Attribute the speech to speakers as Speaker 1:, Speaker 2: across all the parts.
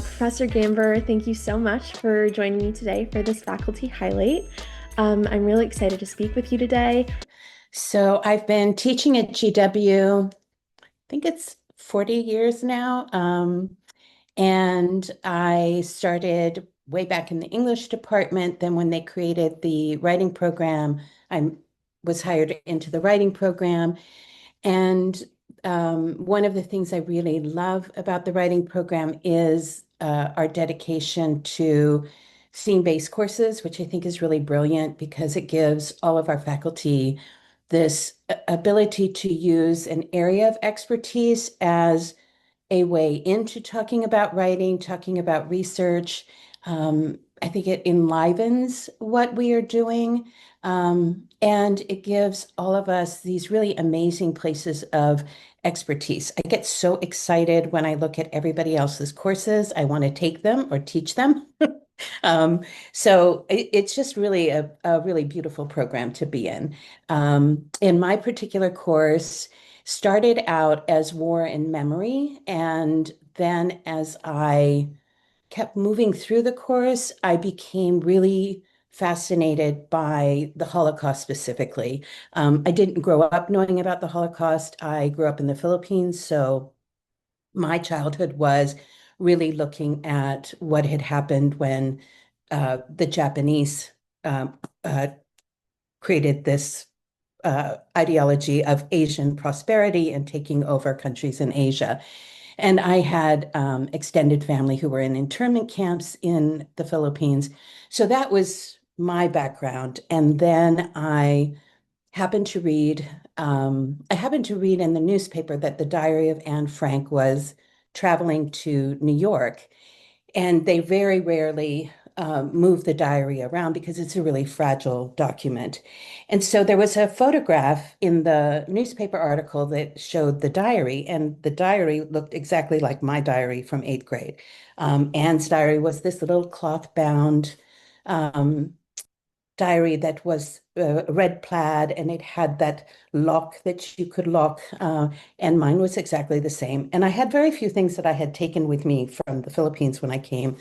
Speaker 1: Professor Gamber, thank you so much for joining me today for this faculty highlight. I'm really excited to speak with you today.
Speaker 2: So I've been teaching at GW, I think it's 40 years now. And I started way back in the English department. Then when they created the writing program, I was hired into the writing program. And one of the things I really love about the writing program is our dedication to theme-based courses, which I think is really brilliant because it gives all of our faculty this ability to use an area of expertise as a way into talking about writing, talking about research. I think it enlivens what we are doing. And it gives all of us these really amazing places of expertise. I get so excited when I look at everybody else's courses. I want to take them or teach them. So it's just really a really beautiful program to be in. In my particular course, started out as war and memory, and then as I kept moving through the course, I became really fascinated by the Holocaust specifically. I didn't grow up knowing about the Holocaust. I grew up in the Philippines, so my childhood was really looking at what had happened when the Japanese um, uh, created this ideology of Asian prosperity and taking over countries in Asia. And I had extended family who were in internment camps in the Philippines. So that was my background. And then I happened to read in the newspaper that the Diary of Anne Frank was traveling to New York. And they very rarely move the diary around because it's a really fragile document. And so there was a photograph in the newspaper article that showed the diary, and the diary looked exactly like my diary from eighth grade. Anne's diary was this little cloth-bound um, diary that was red plaid, and it had that lock that you could lock, and mine was exactly the same. And I had very few things that I had taken with me from the Philippines when I came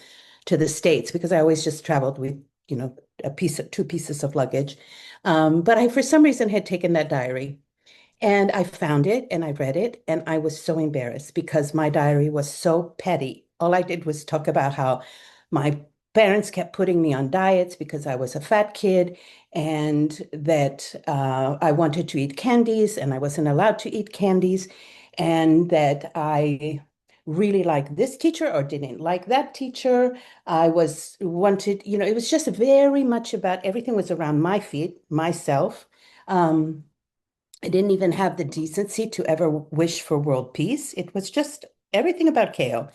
Speaker 2: to the States because I always just traveled with, two pieces of luggage. But I, for some reason, had taken that diary. And I found it and I read it, and I was so embarrassed because my diary was so petty. All I did was talk about how my parents kept putting me on diets because I was a fat kid, and that I wanted to eat candies and I wasn't allowed to eat candies, and that I really liked this teacher or didn't like that teacher. I was wanted, it was just very much about everything was around my feet, myself. Um, I didn't even have the decency to ever wish for world peace. It was just everything about Kale.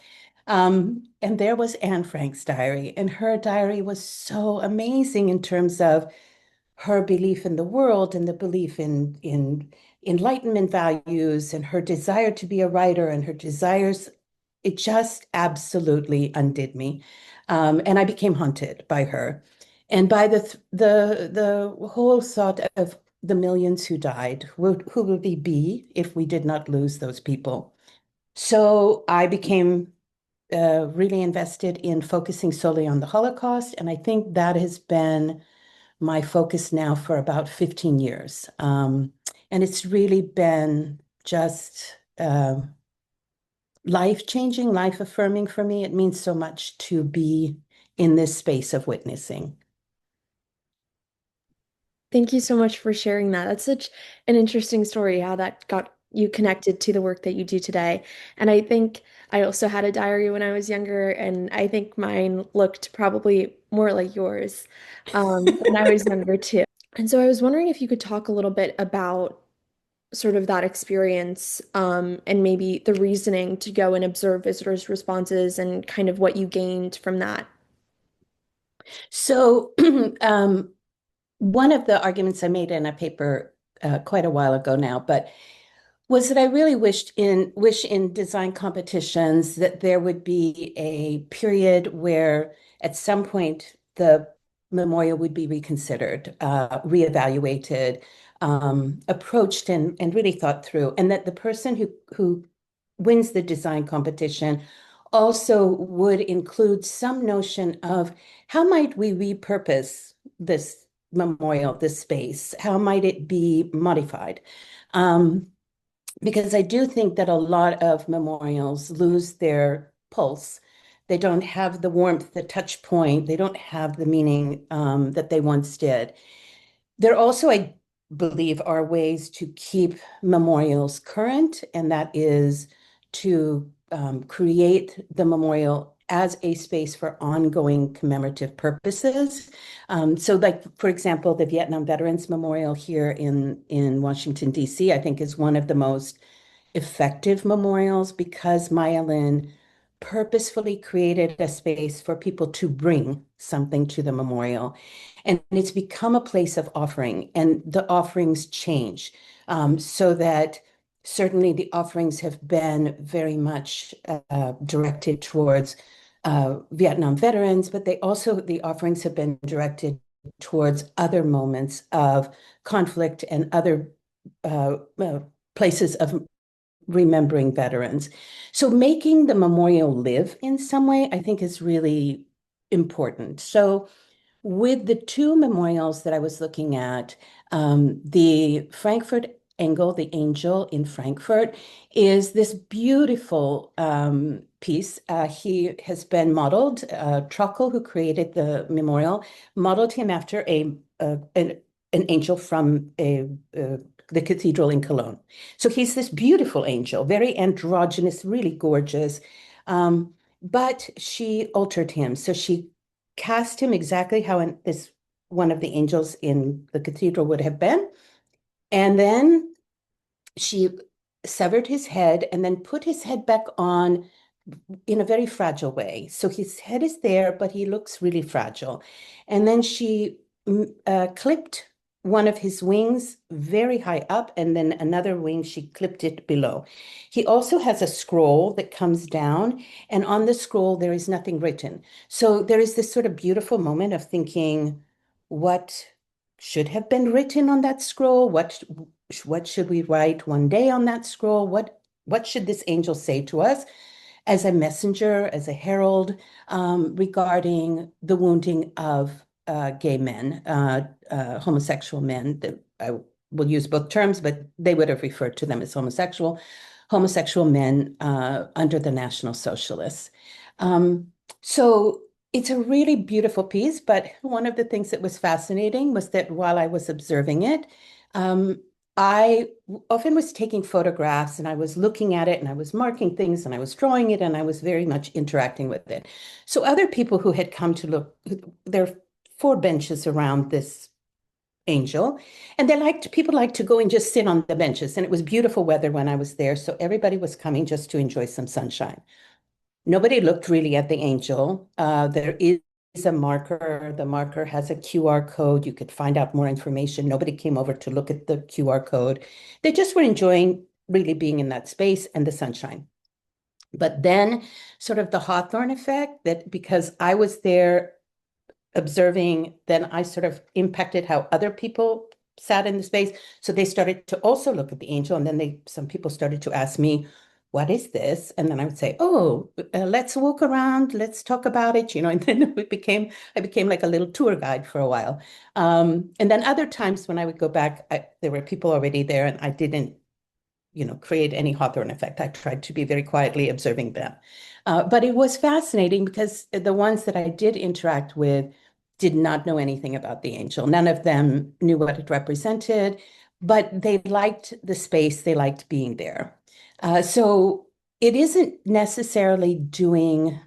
Speaker 2: And there was Anne Frank's diary, and her diary was so amazing in terms of her belief in the world and the belief in Enlightenment values and her desire to be a writer and her desires. It just absolutely undid me. And I became haunted by her and by the whole thought of the millions who died. Who would we be if we did not lose those people? So I became really invested in focusing solely on the Holocaust, and I think that has been my focus now for about 15 years. And it's really been just life-changing, life-affirming for me. It means so much to be in this space of witnessing.
Speaker 1: Thank you so much for sharing that. That's such an interesting story, how that got you connected to the work that you do today. And I think I also had a diary when I was younger, and I think mine looked probably more like yours when I was younger too. And so I was wondering if you could talk a little bit about sort of that experience, and maybe the reasoning to go and observe visitors' responses and kind of what you gained from that.
Speaker 2: So, one of the arguments I made in a paper quite a while ago now, but was that I really wish in design competitions that there would be a period where at some point the memorial would be reconsidered, reevaluated, approached and really thought through, and that the person who wins the design competition also would include some notion of how might we repurpose this memorial, this space? How might it be modified? Um, because I do think that a lot of memorials lose their pulse. They don't have the warmth, the touch point. They don't have the meaning that they once did. There also, I believe, are ways to keep memorials current, and that is to create the memorial as a space for ongoing commemorative purposes. So like, for example, the Vietnam Veterans Memorial here in Washington, D.C., I think is one of the most effective memorials because Maya Lin purposefully created a space for people to bring something to the memorial. And it's become a place of offering, and the offerings change so that certainly the offerings have been very much directed towards Vietnam veterans, but the offerings have been directed towards other moments of conflict and other places of remembering veterans. So making the memorial live in some way, I think is really important. So with the two memorials that I was looking at, the Frankfurt Engel, the Angel in Frankfurt, is this beautiful piece. He has been modeled, Trockel, who created the memorial, modeled him after an angel from the cathedral in Cologne. So he's this beautiful angel, very androgynous, really gorgeous. But she altered him. So she cast him exactly how this one of the angels in the cathedral would have been. And then she severed his head and then put his head back on in a very fragile way. So his head is there, but he looks really fragile. And then she clipped one of his wings very high up, and then another wing, she clipped it below. He also has a scroll that comes down, and on the scroll, there is nothing written. So there is this sort of beautiful moment of thinking, what should have been written on that scroll? What should we write one day on that scroll? What should this angel say to us as a messenger, as a herald, regarding the wounding of gay men, homosexual men? I will use both terms, but they would have referred to them as homosexual men under the National Socialists. So it's a really beautiful piece, but one of the things that was fascinating was that while I was observing it, I often was taking photographs and I was looking at it and I was marking things and I was drawing it and I was very much interacting with it. So other people who had come to look, there are four benches around this angel, and people liked to go and just sit on the benches. And it was beautiful weather when I was there, so everybody was coming just to enjoy some sunshine. Nobody looked really at the angel. There is a marker. The marker has a QR code. You could find out more information. Nobody came over to look at the QR code. They just were enjoying really being in that space and the sunshine. But then, sort of the Hawthorne effect, that because I was there observing, then I sort of impacted how other people sat in the space. So they started to also look at the angel, and then some people started to ask me, what is this? And then I would say, oh, let's walk around, let's talk about it, and then I became like a little tour guide for a while. And then other times when I would go back, there were people already there and I didn't, create any Hawthorne effect. I tried to be very quietly observing them. But it was fascinating because the ones that I did interact with did not know anything about the angel. None of them knew what it represented, but they liked the space, they liked being there. So it isn't necessarily doing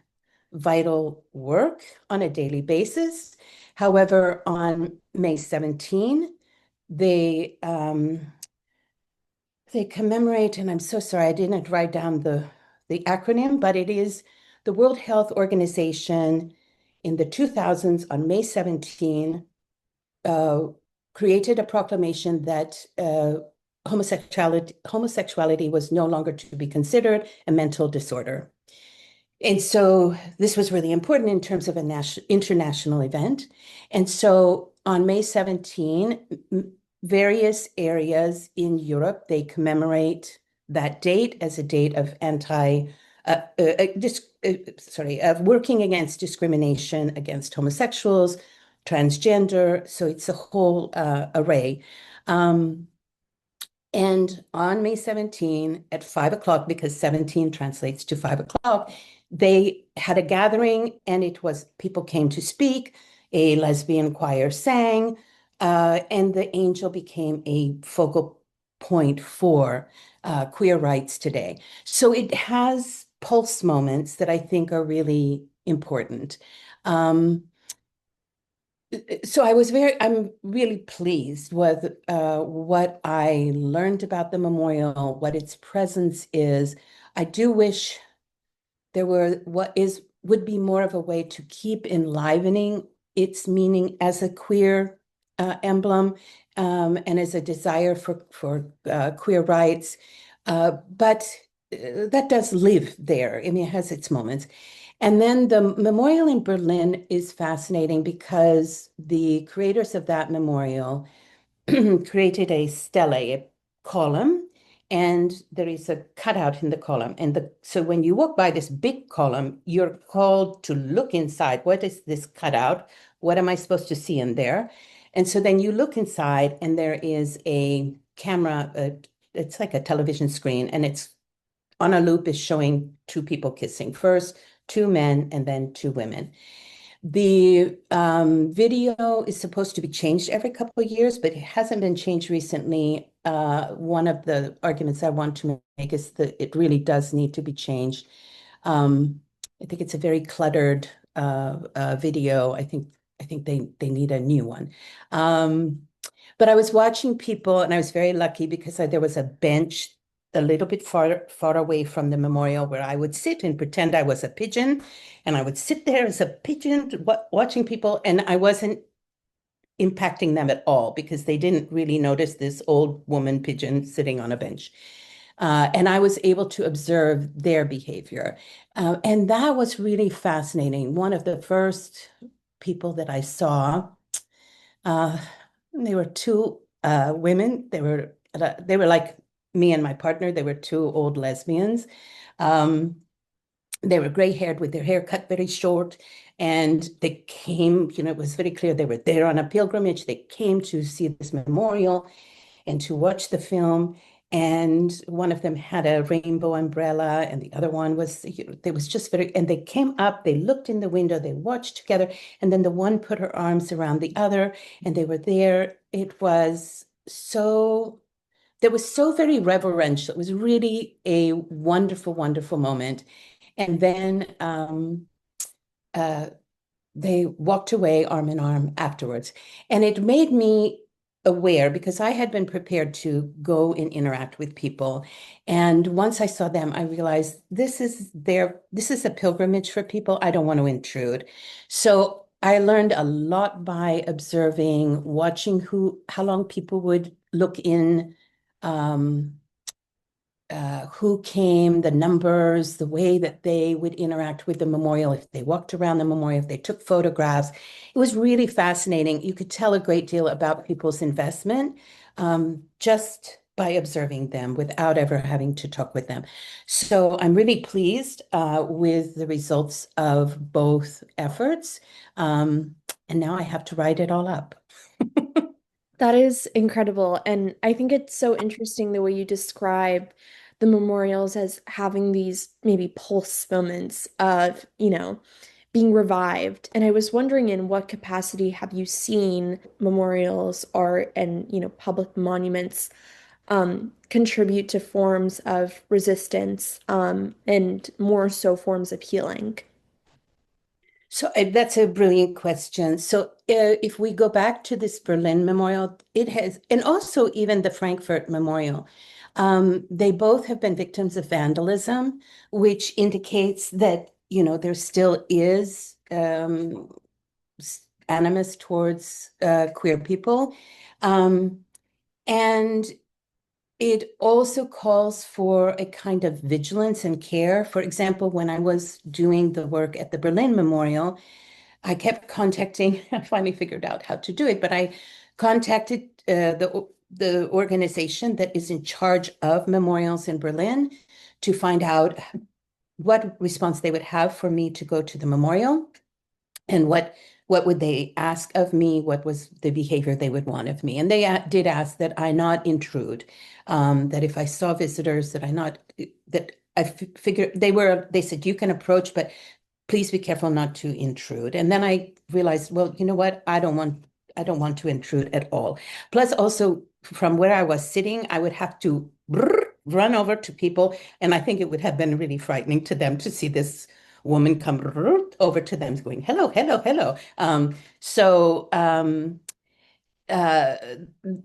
Speaker 2: vital work on a daily basis. However, on May 17, they commemorate, and I'm so sorry, I didn't write down the acronym, but it is the World Health Organization in the 2000s on May 17 uh, created a proclamation that homosexuality was no longer to be considered a mental disorder. And so this was really important in terms of an international event. And so on May 17, various areas in Europe, they commemorate that date as a date of working against discrimination against homosexuals, transgender. So it's a whole array. Um, and on May 17 at 5 o'clock, because 17 translates to 5 o'clock, they had a gathering and it was people came to speak. A lesbian choir sang, and the angel became a focal point for queer rights today. So it has pulse moments that I think are really important. Um, I'm really pleased with what I learned about the memorial, what its presence is. I do wish there were what is would be more of a way to keep enlivening its meaning as a queer emblem, and as a desire for queer rights. But that does live there. I mean, it has its moments. And then the memorial in Berlin is fascinating because the creators of that memorial created a stele, a column, and there is a cutout in the column. So when you walk by this big column, you're called to look inside. What is this cutout? What am I supposed to see in there? And so then you look inside, and there is a camera. It's like a television screen, and it's on a loop is showing two people kissing. First, two men, and then two women. The video is supposed to be changed every couple of years, but it hasn't been changed recently. One of the arguments I want to make is that it really does need to be changed. Um, I think it's a very cluttered video. I think they need a new one. Um, but I was watching people, and I was very lucky because there was a bench a little bit far away from the memorial where I would sit and pretend I was a pigeon, and I would sit there as a pigeon watching people, and I wasn't impacting them at all because they didn't really notice this old woman pigeon sitting on a bench. And I was able to observe their behavior. And that was really fascinating. One of the first people that I saw, uh, they were two women. They were like me and my partner. They were two old lesbians. Um, they were gray haired with their hair cut very short. And they came, it was very clear they were there on a pilgrimage. They came to see this memorial and to watch the film. And one of them had a rainbow umbrella, and the other one was, they was just and they came up, they looked in the window, they watched together, and then the one put her arms around the other, and they were there. That was so very reverential. It was really a wonderful, wonderful moment. And then uh, they walked away arm in arm afterwards. And it made me aware because I had been prepared to go and interact with people. And once I saw them, I realized this is a pilgrimage for people. I don't want to intrude. So I learned a lot by observing, watching how long people would look in, um, who came, the numbers, the way that they would interact with the memorial, if they walked around the memorial, if they took photographs. It was really fascinating. You could tell a great deal about people's investment just by observing them without ever having to talk with them. So I'm really pleased with the results of both efforts. And now I have to write it all up.
Speaker 1: That is incredible. And I think it's so interesting the way you describe the memorials as having these maybe pulse moments of, being revived. And I was wondering, in what capacity have you seen memorials or and, public monuments contribute to forms of resistance, and more so forms of healing?
Speaker 2: So that's a brilliant question. So if we go back to this Berlin Memorial, it has, and also even the Frankfurt Memorial, they both have been victims of vandalism, which indicates that, there still is animus towards queer people. Um, and it also calls for a kind of vigilance and care. For example, when I was doing the work at the Berlin Memorial, I kept contacting, I finally figured out how to do it, but I contacted the organization that is in charge of memorials in Berlin to find out what response they would have for me to go to the memorial, and what would they ask of me? What was the behavior they would want of me? And they did ask that I not intrude, that if I saw visitors, that I not that I figured they said you can approach, but please be careful not to intrude. And then I realized, well, you know what? I don't want to intrude at all. Plus, also from where I was sitting, I would have to run over to people, and I think it would have been really frightening to them to see this woman come over to them going, hello, hello, hello. Uh,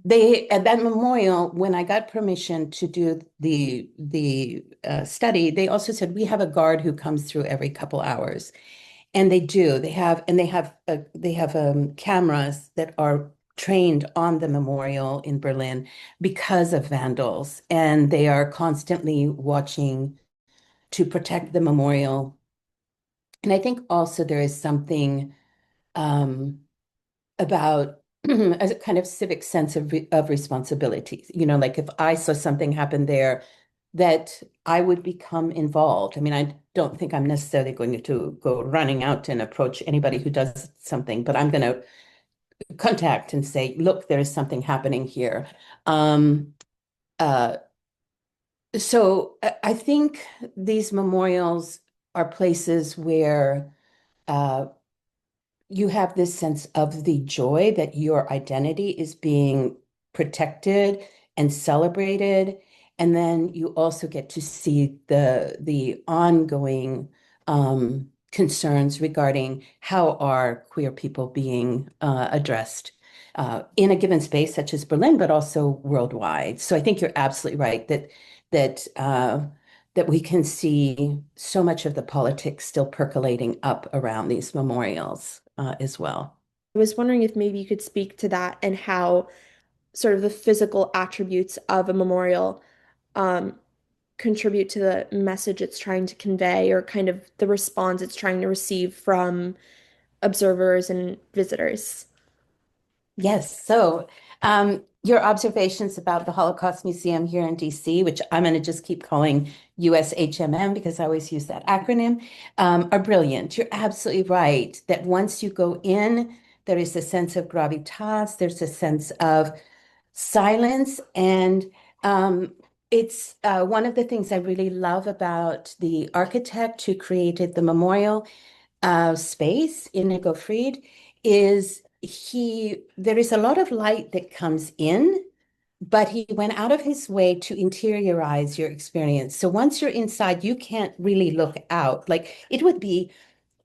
Speaker 2: they at that memorial, when I got permission to do the study, they also said we have a guard who comes through every couple hours, and they do. They have cameras that are trained on the memorial in Berlin because of vandals, and they are constantly watching to protect the memorial. And I think also there is something um, about a kind of civic sense of responsibility. Like if I saw something happen there, that I would become involved. I mean, I don't think I'm necessarily going to go running out and approach anybody who does something, but I'm going to contact and say, look, there is something happening here. Um, uh, so I think these memorials are places where uh, you have this sense of the joy that your identity is being protected and celebrated. And then you also get to see the ongoing concerns regarding how are queer people being addressed in a given space such as Berlin, but also worldwide. So I think you're absolutely right that we can see so much of the politics still percolating up around these memorials as well.
Speaker 1: I was wondering if maybe you could speak to that and how sort of the physical attributes of a memorial um, contribute to the message it's trying to convey or kind of the response it's trying to receive from observers and visitors.
Speaker 2: Yes. So your observations about the Holocaust Museum here in DC, which I'm going to just keep calling USHMM because I always use that acronym, are brilliant. You're absolutely right that once you go in, there is a sense of gravitas, there's a sense of silence, and it's one of the things I really love about the architect who created the memorial space, Inigo Fried, is there is a lot of light that comes in, but he went out of his way to interiorize your experience. So once you're inside, you can't really look out. Like it would be,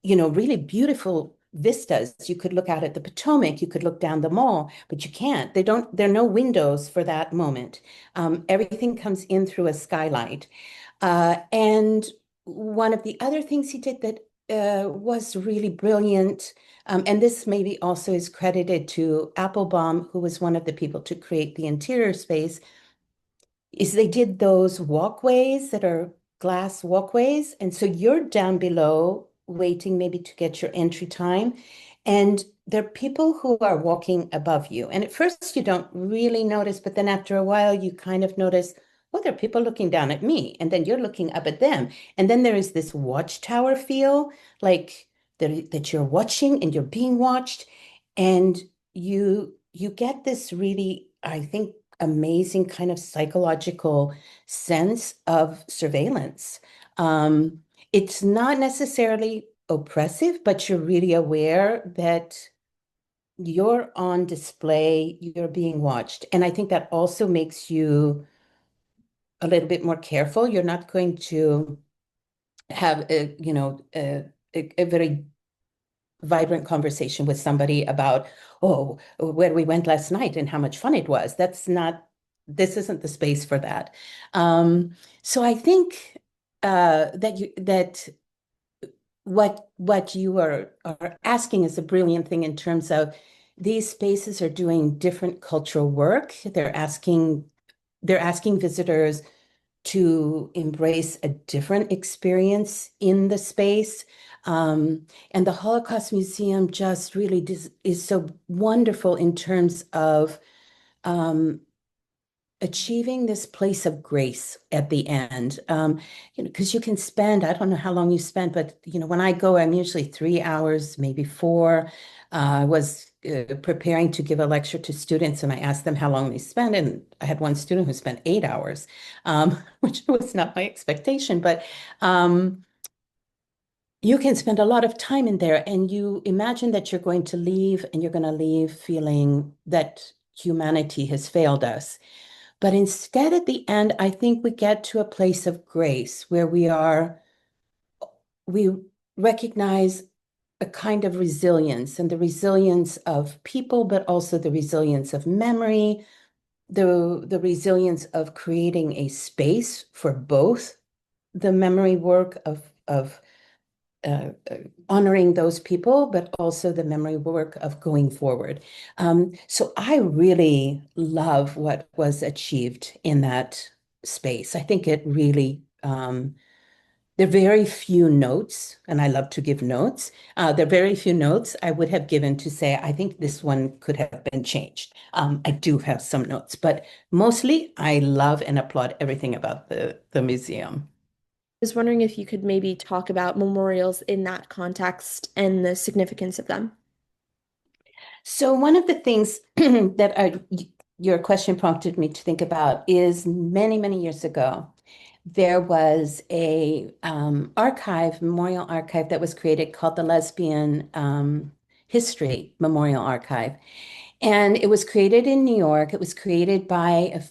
Speaker 2: really beautiful vistas. You could look out at the Potomac, you could look down the mall, but you can't. There are no windows for that moment. Everything comes in through a skylight. And one of the other things he did that was really brilliant, and this maybe also is credited to Applebaum, who was one of the people to create the interior space, is they did those walkways that are glass walkways. And so you're down below waiting maybe to get your entry time. And there are people who are walking above you. And at first you don't really notice, but then after a while you kind of notice, well, there are people looking down at me. And then you're looking up at them. And then there is this watchtower feel, like that you're watching and you're being watched. And you get this really, I think, amazing kind of psychological sense of surveillance. Um, it's not necessarily oppressive, but you're really aware that you're on display, you're being watched. And I think that also makes you a little bit more careful. You're not going to have a very vibrant conversation with somebody about, oh, where we went last night and how much fun it was. This isn't the space for that. So I think that what you are asking is a brilliant thing in terms of these spaces are doing different cultural work. They're asking visitors to embrace a different experience in the space. And the Holocaust Museum just really is so wonderful in terms of um, achieving this place of grace at the end. Because you can spend, I don't know how long you spent, but when I go, I'm usually 3 hours, maybe four. I was preparing to give a lecture to students, and I asked them how long they spent, and I had one student who spent 8 hours, which was not my expectation, but you can spend a lot of time in there, and you imagine that you're going to leave, and you're going to leave feeling that humanity has failed us. But instead, at the end, I think we get to a place of grace where we recognize a kind of resilience, and the resilience of people, but also the resilience of memory, the resilience of creating a space for both the memory work of honoring those people, but also the memory work of going forward. So I really love what was achieved in that space. I think it really, there are very few notes, and I love to give notes. There are very few notes I would have given to say, I think this one could have been changed. I do have some notes, but mostly I love and applaud everything about the museum.
Speaker 1: Was wondering if you could maybe talk about memorials in that context and the significance of them.
Speaker 2: So one of the things your question prompted me to think about is many, many years ago, there was a memorial archive that was created called the Lesbian History Memorial Archive. And it was created in New York. It was created by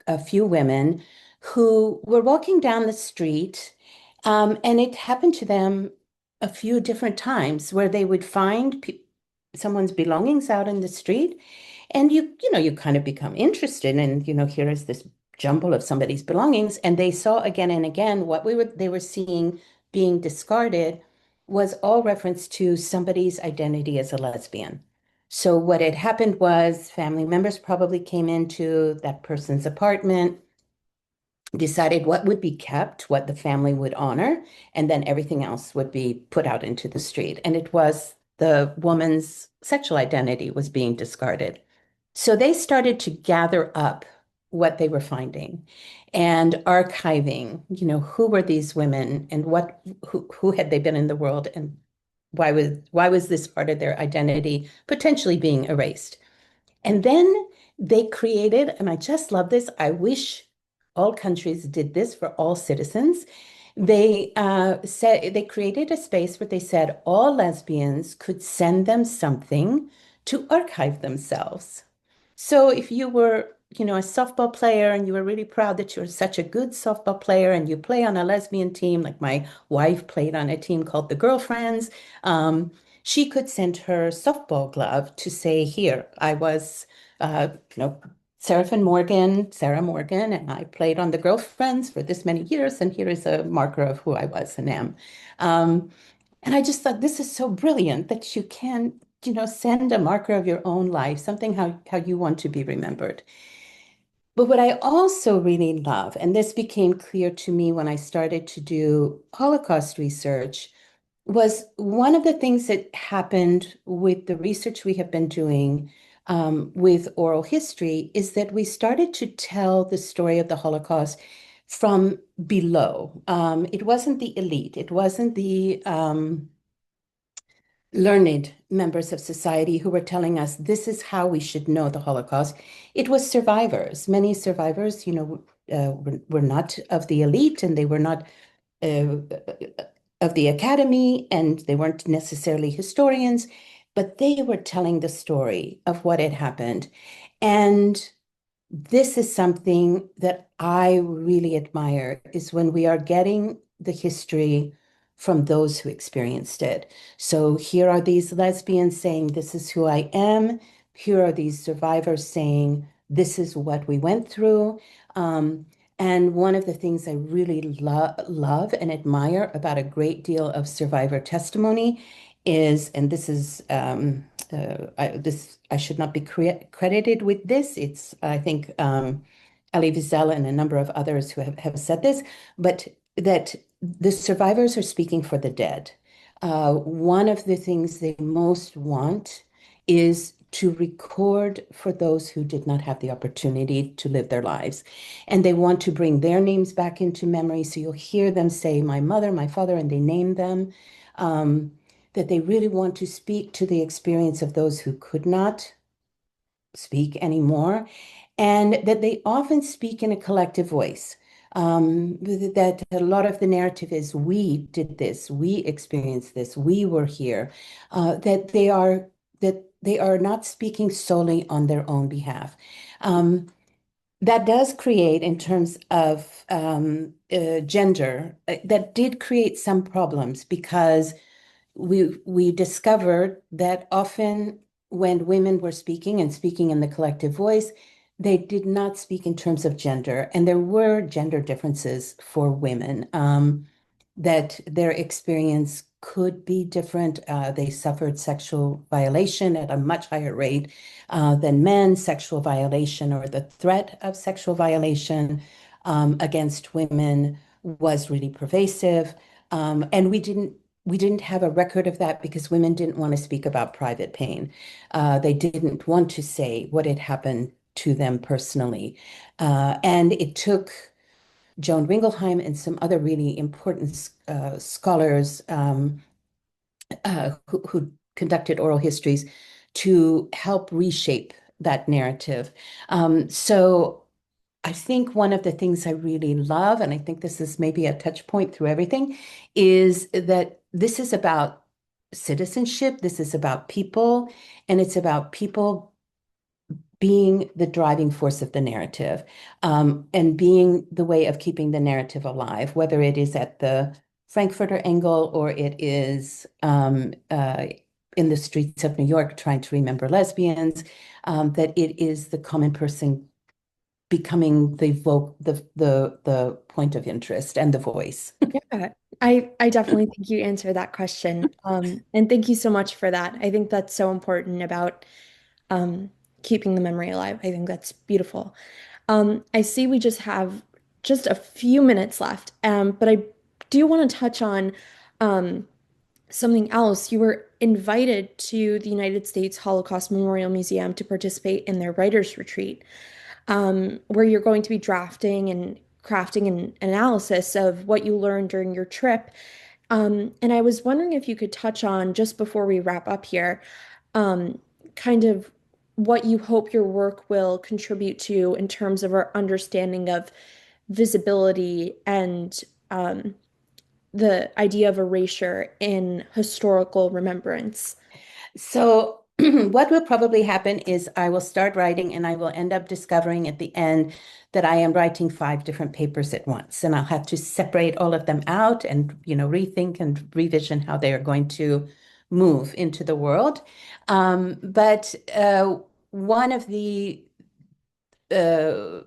Speaker 2: a few women who were walking down the street, and it happened to them a few different times where they would find someone's belongings out in the street, and you kind of become interested, and here is this jumble of somebody's belongings, and they saw again and again what they were seeing being discarded was all reference to somebody's identity as a lesbian. So what had happened was family members probably came into that person's apartment, decided what would be kept, what the family would honor, and then everything else would be put out into the street. And it was the woman's sexual identity was being discarded. So they started to gather up what they were finding and archiving, who were these women and who had they been in the world, and why was this part of their identity potentially being erased? And then they created, and I just love this. I wish all countries did this for all citizens. They created a space where they said all lesbians could send them something to archive themselves. So if you were, a softball player and you were really proud that you're such a good softball player and you play on a lesbian team, like my wife played on a team called the Girlfriends, she could send her softball glove to say, here, I was, uh, you know, Sarah Morgan, and I played on the Girlfriends for this many years, and here is a marker of who I was and am. Um, and I just thought this is so brilliant that you can, send a marker of your own life, something how you want to be remembered. But what I also really love, and this became clear to me when I started to do Holocaust research, was one of the things that happened with the research we have been doing with oral history is that we started to tell the story of the Holocaust from below. It wasn't the elite, it wasn't the learned members of society who were telling us this is how we should know the Holocaust. It was survivors. Many survivors, were not of the elite, and they were not uh, of the academy, and they weren't necessarily historians, but they were telling the story of what had happened. And this is something that I really admire is when we are getting the history from those who experienced it. So here are these lesbians saying, this is who I am. Here are these survivors saying, this is what we went through. And one of the things I really love and admire about a great deal of survivor testimony is, and this is I should not be credited with this. It's I think Ali Wiesel and a number of others who have said this, but that the survivors are speaking for the dead. One of the things they most want is to record for those who did not have the opportunity to live their lives. And they want to bring their names back into memory. So you'll hear them say, my mother, my father, and they name them. That they really want to speak to the experience of those who could not speak anymore, and that they often speak in a collective voice. That a lot of the narrative is we did this, we experienced this, we were here. That they are not speaking solely on their own behalf. That does create, in terms of gender, that did create some problems because we discovered that often when women were speaking and speaking in the collective voice, they did not speak in terms of gender, and there were gender differences for women. That their experience could be different. They suffered sexual violation at a much higher rate than men. Sexual violation or the threat of sexual violation against women was really pervasive. And we didn't have a record of that because women didn't want to speak about private pain. They didn't want to say what had happened to them personally. And it took Joan Ringelheim and some other really important scholars who conducted oral histories to help reshape that narrative. So I think one of the things I really love, and I think this is maybe a touch point through everything, is that this is about citizenship, this is about people, and it's about people being the driving force of the narrative, and being the way of keeping the narrative alive, whether it is at the Frankfurter angle or it is in the streets of New York trying to remember lesbians, that it is the common person becoming the point of interest and the voice.
Speaker 1: Yeah, I definitely think you answered that question. And thank you so much for that. I think that's so important about um, keeping the memory alive. I think that's beautiful. I see we just have just a few minutes left, but I do want to touch on um, something else. You were invited to the United States Holocaust Memorial Museum to participate in their writers' retreat, where you're going to be drafting and crafting an analysis of what you learned during your trip. And I was wondering if you could touch on, just before we wrap up here, um, kind of what you hope your work will contribute to in terms of our understanding of visibility and the idea of erasure in historical remembrance.
Speaker 2: So what will probably happen is I will start writing and I will end up discovering at the end that I am writing 5 different papers at once. And I'll have to separate all of them out and, rethink and revision how they are going to move into the world. But one of the uh,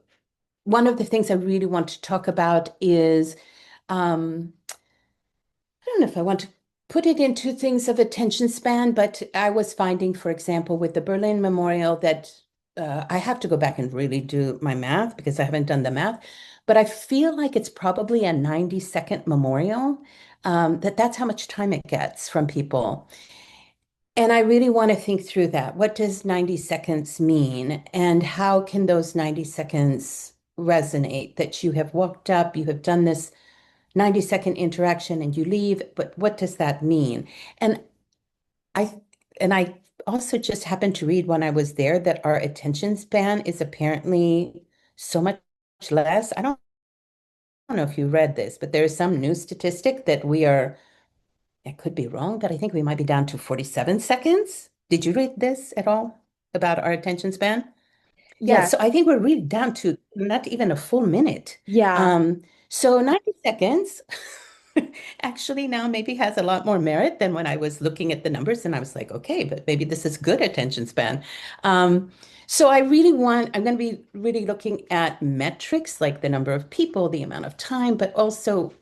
Speaker 2: one of the things I really want to talk about is I don't know if I want to put it into things of attention span, but I was finding, for example, with the Berlin Memorial that I have to go back and really do my math because I haven't done the math, but I feel like it's probably a 90-second memorial, that's how much time it gets from people. And I really want to think through that. What does 90 seconds mean? And how can those 90 seconds resonate that you have walked up, you have done this 90-second interaction and you leave, but what does that mean? And I and I also just happened to read when I was there that our attention span is apparently so much less. I don't know if you read this, but there is some new statistic that I could be wrong, but I think we might be down to 47 seconds. Did you read this at all about our attention span? Yeah,
Speaker 1: Yeah,
Speaker 2: so I think we're really down to not even a full minute.
Speaker 1: yeah,
Speaker 2: So 90 seconds actually now maybe has a lot more merit than when I was looking at the numbers and I was like, okay, but maybe this is good attention span. Um, so I'm going to be really looking at metrics like the number of people, the amount of time, but also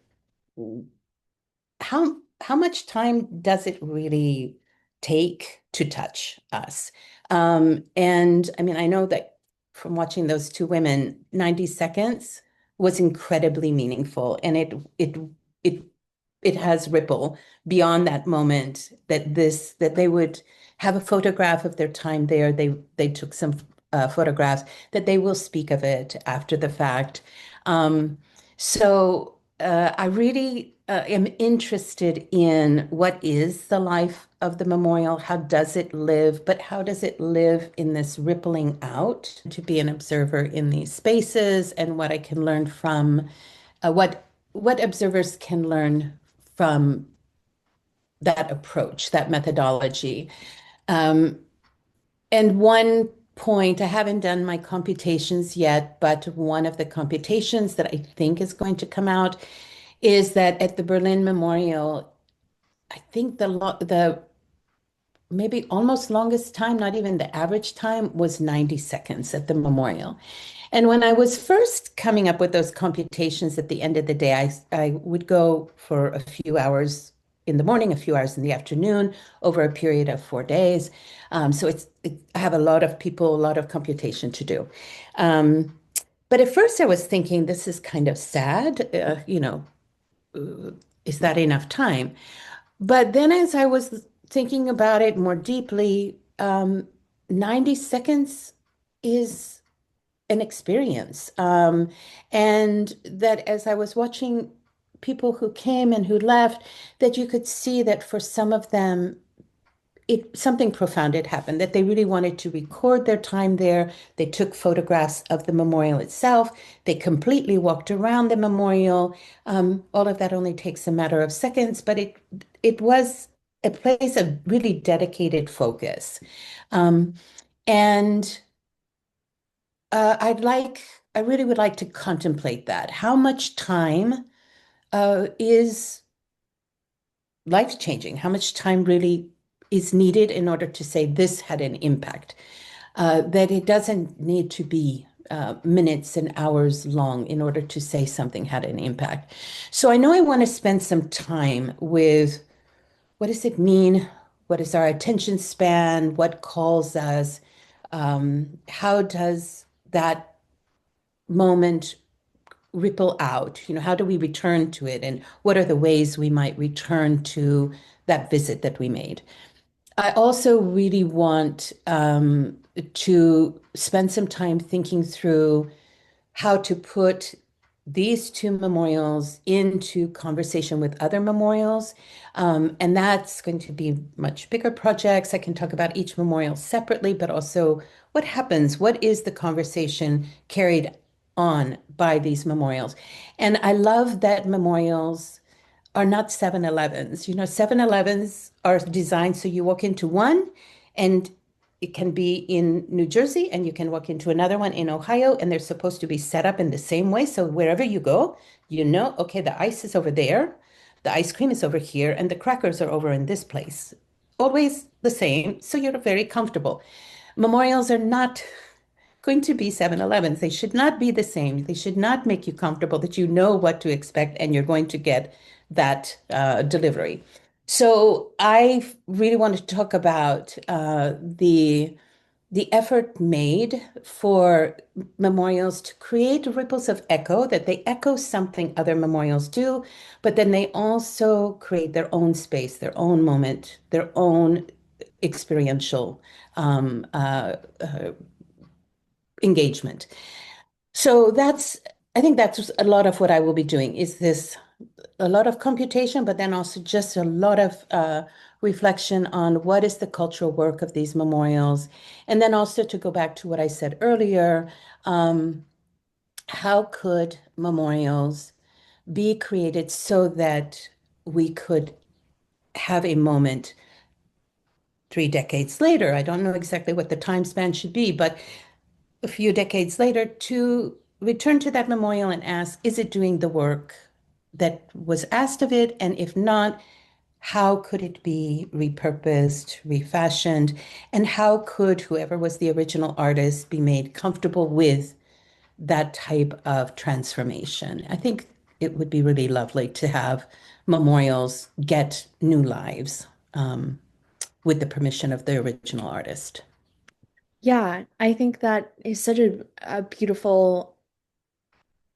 Speaker 2: how much time does it really take to touch us? And I mean, I know that from watching those 2 women, 90 seconds was incredibly meaningful, and it it has ripple beyond that moment, that they would have a photograph of their time there. They took some photographs, that they will speak of it after the fact. Um, so I really am interested in what is the life of the memorial? How does it live? But how does it live in this rippling out to be an observer in these spaces, and what I can learn from what observers can learn from that approach, that methodology. Um, and one point, I haven't done my computations yet, but one of the computations that I think is going to come out is that at the Berlin Memorial, I think the maybe almost longest time, not even the average time, was 90 seconds at the memorial. And when I was first coming up with those computations at the end of the day, I would go for a few hours in the morning, a few hours in the afternoon, over a period of 4 days. I have a lot of people, a lot of computation to do. Um, but at first I was thinking, this is kind of sad. Is that enough time? But then as I was thinking about it more deeply, 90 seconds is an experience. And that as I was watching people who came and who left, that you could see that for some of them, something profound had happened, that they really wanted to record their time there. They took photographs of the memorial itself. They completely walked around the memorial. All of that only takes a matter of seconds, but it was a place of really dedicated focus. Um, and I really would like to contemplate that. How much time is life-changing? How much time really is needed in order to say this had an impact? That it doesn't need to be minutes and hours long in order to say something had an impact. So I know I want to spend some time with what does it mean? What is our attention span? What calls us? How does that moment ripple out? How do we return to it? And what are the ways we might return to that visit that we made? I also really want to spend some time thinking through how to put these two memorials into conversation with other memorials. And that's going to be much bigger projects. I can talk about each memorial separately, but also what happens, what is the conversation carried on by these memorials? And I love that memorials are not 7-Elevens. 7-Elevens are designed so you walk into one and it can be in New Jersey and you can walk into another one in Ohio, and they're supposed to be set up in the same way. So wherever you go, okay, the ice is over there, the ice cream is over here, and the crackers are over in this place. Always the same. So you're very comfortable. Memorials are not going to be 7-Elevens. They should not be the same. They should not make you comfortable that you know what to expect and you're going to get that delivery. So I really want to talk about the effort made for memorials to create ripples of echo, that they echo something other memorials do, but then they also create their own space, their own moment, their own experiential engagement. So I think that's a lot of what I will be doing, is this a lot of computation, but then also just a lot of reflection on what is the cultural work of these memorials. And then also to go back to what I said earlier, um, how could memorials be created so that we could have a moment 3 decades later? I don't know exactly what the time span should be, but a few decades later to return to that memorial and ask, is it doing the work that was asked of it? And if not, how could it be repurposed, refashioned? And how could whoever was the original artist be made comfortable with that type of transformation? I think it would be really lovely to have memorials get new lives with the permission of the original artist.
Speaker 1: Yeah, I think that is such a beautiful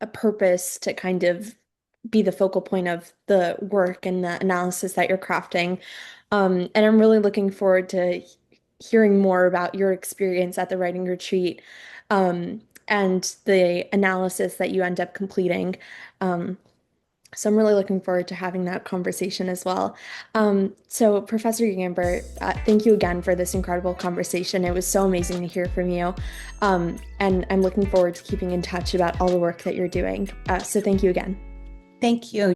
Speaker 1: a purpose to kind of be the focal point of the work and the analysis that you're crafting. And I'm really looking forward to hearing more about your experience at the writing retreat, and the analysis that you end up completing. Um, so I'm really looking forward to having that conversation as well. So Professor Gamber, thank you again for this incredible conversation. It was so amazing to hear from you. And I'm looking forward to keeping in touch about all the work that you're doing. So thank you again.
Speaker 2: Thank you.